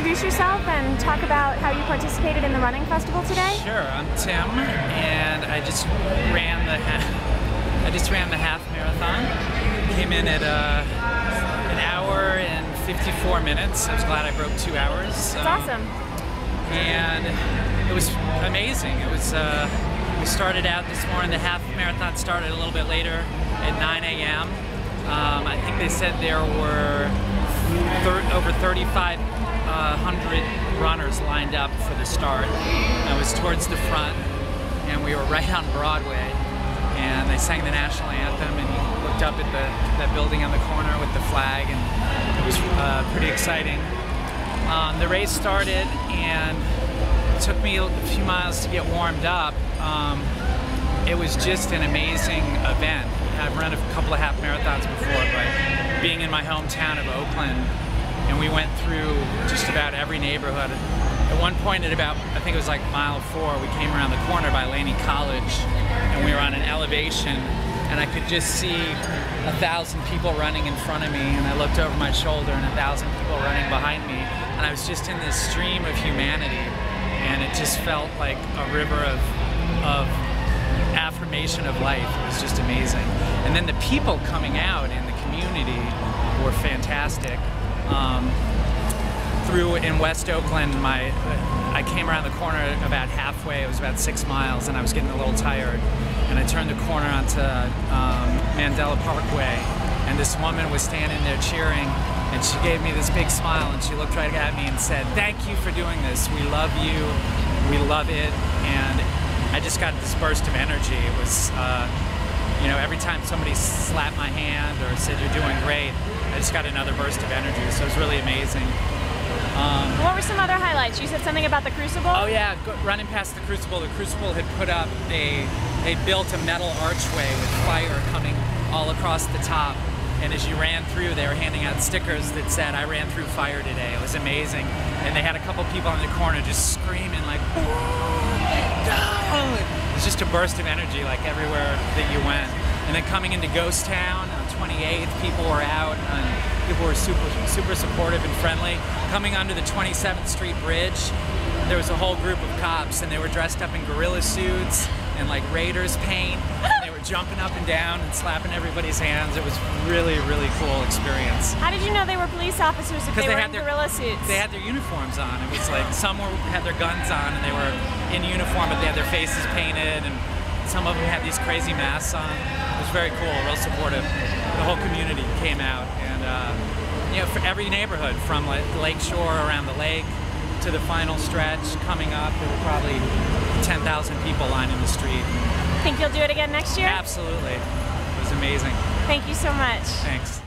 introduce yourself and talk about how you participated in the running festival today? Sure, I'm Tim, and I just ran the half marathon. Came in at an hour and 54 minutes. I was glad I broke 2 hours. That's awesome. And it was amazing. It was. We started out this morning. The half marathon started a little bit later at 9 a.m. I think they said there were over 3,500 runners lined up for the start. I was towards the front, and we were right on Broadway. And they sang the national anthem, and you looked up at that building on the corner with the flag, and it was pretty exciting. The race started, and it took me a few miles to get warmed up. It was just an amazing event. I've run a couple of half marathons before, but being in my hometown of Oakland, and we went through just about every neighborhood. At one point at about, I think it was like mile 4, we came around the corner by Laney College, and we were on an elevation, and I could just see 1,000 people running in front of me, and I looked over my shoulder and 1,000 people running behind me, and I was just in this stream of humanity, and it just felt like a river of affirmation of life. It was just amazing. And then the people coming out in the community were fantastic. In West Oakland, I came around the corner about halfway. It was about 6 miles, and I was getting a little tired. And I turned the corner onto Mandela Parkway, and this woman was standing there cheering, and she gave me this big smile, and she looked right at me and said, "Thank you for doing this. We love you. We love it." And I just got this burst of energy. It was, you know, every time somebody slapped my hand or said you're doing great, I just got another burst of energy. So it was really amazing. What were some other highlights? You said something about the Crucible? Oh yeah, running past the Crucible had put up, they built a metal archway with fire coming all across the top. And as you ran through, they were handing out stickers that said, "I ran through fire today." It was amazing. And they had a couple people in the corner just screaming like, "Oh, no!" It was just a burst of energy like everywhere that you went. And then coming into Ghost Town on 28th, people were out, and people were super supportive and friendly. Coming onto the 27th Street Bridge, there was a whole group of cops, and they were dressed up in gorilla suits and like Raiders paint. They were jumping up and down and slapping everybody's hands. It was really, really cool experience. How did you know they were police officers if they were in gorilla suits? They had their uniforms on. It was like some had their guns on, and they were in uniform, but they had their faces painted, and some of them had these crazy masks on. It was very cool, real supportive. The whole community came out, and you know, for every neighborhood, from like Lakeshore around the lake to the final stretch coming up, there were probably 10,000 people lining the street. Think you'll do it again next year? Absolutely. It was amazing. Thank you so much. Thanks.